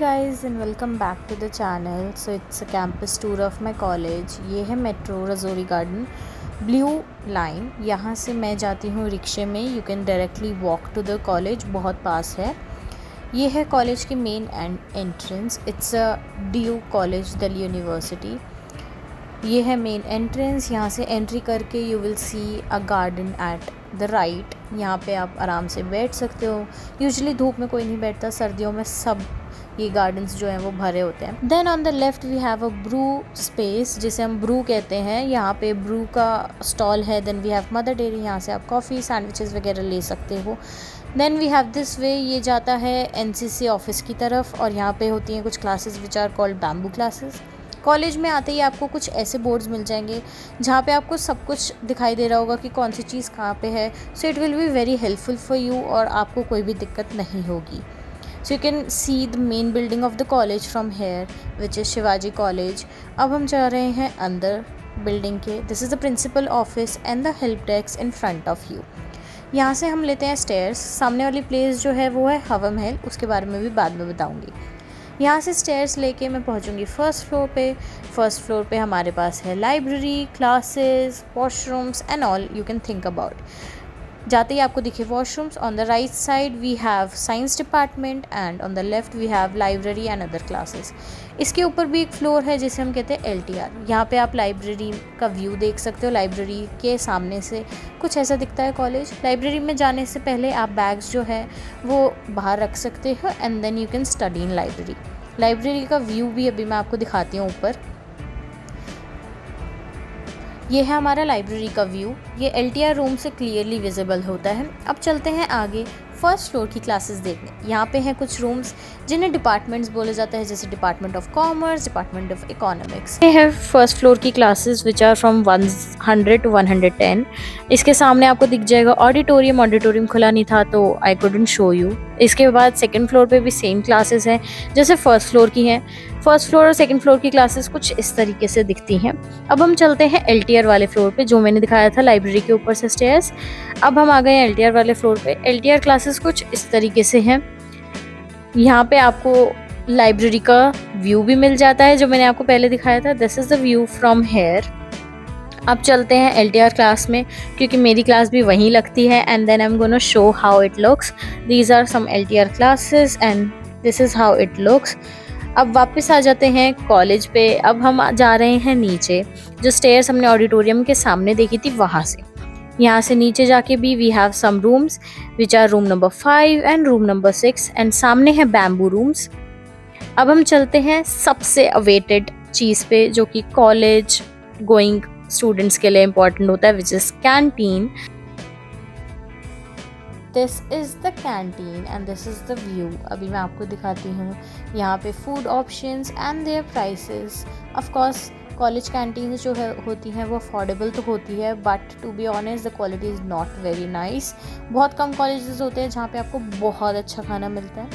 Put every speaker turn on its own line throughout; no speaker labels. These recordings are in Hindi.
guys and welcome back to the channel. So it's a campus tour of my college. ये है metro Rajouri Garden blue line. यहाँ से मैं जाती हूँ रिक्शे में. You can directly walk to the college, बहुत पास है. ये है कॉलेज की main entrance. It's a DU college Delhi University. ये है मेन एंट्रेंस. यहाँ से एंट्री करके you will see a garden at the right. यहाँ पे आप आराम से बैठ सकते हो. यूजुअली धूप में कोई नहीं बैठता, सर्दियों में सब ये गार्डन्स जो हैं वो भरे होते हैं. Then on the left we have a Bru space, जिसे हम ब्रू कहते हैं. यहाँ पे ब्रू का स्टॉल है. Then we have Mother Dairy. यहाँ से आप कॉफ़ी सैंडविचेस वगैरह ले सकते हो. Then we have this way. ये जाता है NCC ऑफिस की तरफ और यहाँ पे होती हैं कुछ classes which are called bamboo classes. College में आते ही आपको कुछ ऐसे बोर्ड्स मिल जाएंगे जहाँ पे आपको सब कुछ दिखाई दे रहा होगा कि कौन सी चीज़ कहाँ पे है. So it will be very helpful for you और आपको कोई भी दिक्कत नहीं होगी. So you can see the main building of the college from here which is Shivaji College. अब हम जा रहे हैं अंदर बिल्डिंग के. This is the principal office and the help desk in front of you. यहाँ से हम लेते हैं स्टेयर्स. सामने वाली प्लेस जो है वो है हवा महल. उसके बारे में भी बाद में बताऊँगी. यहाँ से स्टेयर्स लेके मैं पहुँचूँगी फर्स्ट फ्लोर पे. फर्स्ट फ्लोर पे हमारे पास है library, classes, washrooms and all you can think about. जाते ही आपको दिखे washrooms. On the right side we have science department and on the left we have library and other classes. इसके ऊपर भी एक फ्लोर है जिसे हम कहते हैं LTR. यहाँ पे आप लाइब्रेरी का व्यू देख सकते हो. लाइब्रेरी के सामने से कुछ ऐसा दिखता है कॉलेज. लाइब्रेरी में जाने से पहले आप बैग्स जो है वो बाहर रख सकते हो and then you can study in library. Library का व्यू भी अभी मैं आपको दिखाती हूँ ऊपर. ये है हमारा लाइब्रेरी का व्यू. ये LTR रूम से क्लियरली विजिबल होता है. अब चलते हैं आगे फर्स्ट फ्लोर की क्लासेस देखने. यहाँ पे हैं कुछ रूम्स जिन्हें डिपार्टमेंट्स बोले जाते हैं, जैसे department of commerce, department of economics. ये है फर्स्ट फ्लोर की classes which are from 100 to 110. इसके सामने आपको दिख जाएगा ऑडिटोरियम. ऑडिटोरियम खुला नहीं था तो आई कुडंट शो यू. इसके बाद सेकेंड फ्लोर पे भी सेम क्लासेस हैं जैसे फर्स्ट फ्लोर की हैं. फर्स्ट फ्लोर और सेकंड फ्लोर की क्लासेस कुछ इस तरीके से दिखती हैं. अब हम चलते हैं LTR वाले फ्लोर पे, जो मैंने दिखाया था लाइब्रेरी के ऊपर से स्टेयर्स. अब हम आ गए हैं LTR वाले फ्लोर पे. LTR क्लासेस कुछ इस तरीके से हैं. यहाँ पे आपको लाइब्रेरी का व्यू भी मिल जाता है जो मैंने आपको पहले दिखाया था. This is the view from here. अब चलते हैं LTR क्लास में क्योंकि मेरी क्लास भी वहीं लगती है and then I am gonna show how it looks. These are some LTR classes and this is how it looks. अब वापस आ जाते हैं कॉलेज पे. अब हम जा रहे हैं नीचे. जो स्टेयर्स हमने ऑडिटोरियम के सामने देखी थी वहाँ से. यहाँ से नीचे जाके भी we have some rooms which are room number 5 and room number 6 and सामने है बैम्बू रूम्स. अब हम चलते हैं सबसे अवेटेड चीज़ पे जो कि कॉलेज गोइंग स्टूडेंट्स के लिए इम्पॉर्टेंट होता है, which is canteen. This is the canteen and this is the view. अभी मैं आपको दिखाती हूँ यहाँ पे food options and their prices. Of course college canteen जो है होती हैं वो अफोर्डेबल तो होती है, but to be honest the quality is not very nice. बहुत कम कॉलेजेस होते हैं जहाँ पे आपको बहुत अच्छा खाना मिलता है.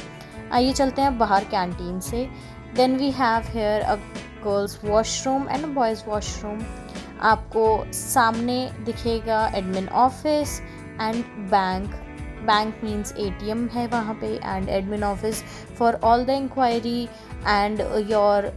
आइए चलते हैं बाहर कैंटीन से. Then we have here a girls washroom and a boys washroom. आपको सामने दिखेगा admin office and bank. Bank means ATM है वहाँ पे and admin office for all the inquiry and your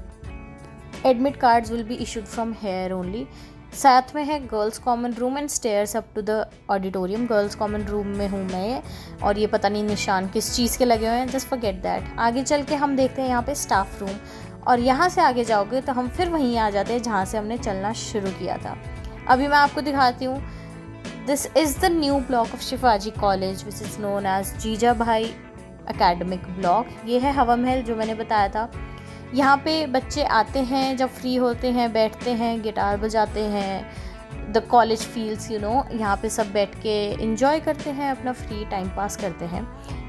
admit cards will be issued from here only. साथ में है girls common room and stairs up to the auditorium. Girls common room में हूँ मैं और ये पता नहीं निशान किस चीज़ के लगे हुए हैं, जस्ट फॉरगेट दैट. आगे चल के हम देखते हैं यहाँ पे स्टाफ रूम और यहाँ से आगे जाओगे तो हम फिर वहीं आ जाते हैं जहाँ से हमने चलना शुरू किया था. अभी मैं आपको दिखाती हूँ. This is the new block of Shivaji college which is known as Jijabhai academic block. ये है हवा महल जो मैंने बताया था. यहाँ पे बच्चे आते हैं, जब फ्री होते हैं बैठते हैं, गिटार बजाते हैं. द कॉलेज फील्स यहाँ पे सब बैठ के इंजॉय करते हैं, अपना फ्री टाइम पास करते हैं.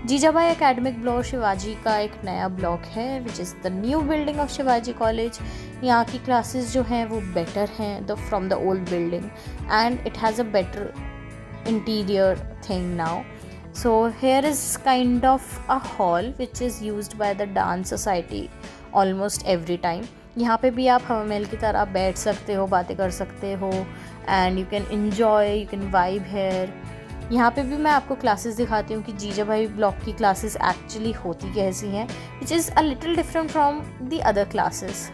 जीजाभाई एकेडमिक ब्लॉक शिवाजी का एक नया ब्लॉक है which is the new building of Shivaji college. यहाँ की क्लासेस जो हैं वो बेटर हैं from the old building and it has a better interior thing now. So here is kind of a hall which is used by the dance society almost every time. यहाँ पे भी आप हवा महल की तरह बैठ सकते हो, बातें कर सकते हो and you can enjoy, you can vibe here. यहाँ पे भी मैं आपको क्लासेस दिखाती हूँ कि जीजा भाई ब्लॉक की क्लासेस एक्चुअली होती कैसी हैं, which is a little different from the other classes.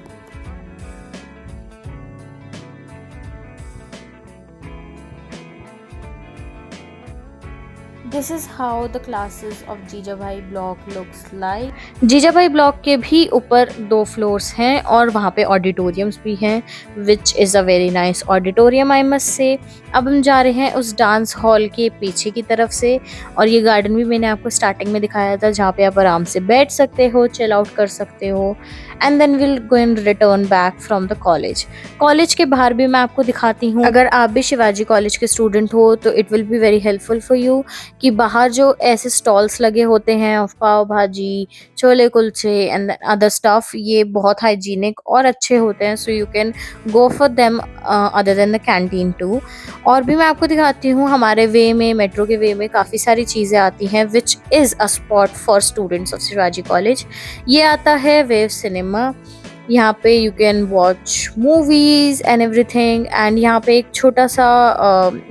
This is how the classes of जीजा भाई ब्लॉक लुक्स लाइक। जीजा भाई ब्लॉक के भी ऊपर 2 फ्लोर्स हैं और वहाँ पे ऑडिटोरियम्स भी हैं, which is a very nice auditorium I must say. अब हम जा रहे हैं उस डांस हॉल के पीछे की तरफ से, और ये गार्डन भी मैंने आपको स्टार्टिंग में दिखाया था जहाँ पे आप आराम से बैठ सकते हो, चिल आउट कर सकते हो, and then will go and return back from the college. College के बाहर भी मैं आपको दिखाती हूँ। अगर आप भी शिवाजी कॉलेज के स्टूडेंट हो तो it will be very helpful for you कि बाहर जो ऐसे स्टॉल्स लगे होते हैं of pav bhaji, chole kulche and other stuff, ये बहुत हाइजीनिक और अच्छे होते हैं, so you can go for them other than the canteen too. और भी मैं आपको दिखाती हूँ, हमारे वे में, मेट्रो के वे में काफ़ी सारी चीज़ें आती हैं which is a spot for students of Shivaji college. ये आता है वेव सिनेमा, यहाँ पे you can watch movies and everything, and यहाँ पे एक छोटा सा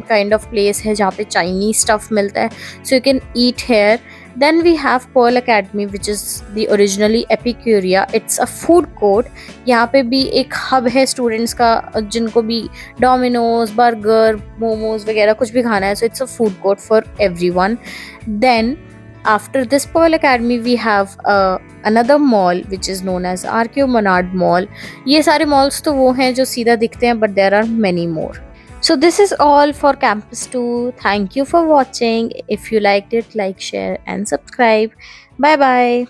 काइंड ऑफ प्लेस है जहाँ पे चाइनीज स्टफ मिलता है, so you can eat here. Then we have Pearl Academy which is the originally Epicuria, it's a food court. यहाँ पे भी एक हब है स्टूडेंट्स का, जिनको भी डोमिनोज, बर्गर, मोमोज वगैरह कुछ भी खाना है, so it's a food court for everyone. Then after this Pearl Academy we have another mall which is known as RQ Monad Mall. ये सारे malls तो वो हैं जो सीधा दिखते हैं, but there are many more. So this is all for Campus 2. Thank you for watching. If you liked it, like, share and subscribe. Bye bye.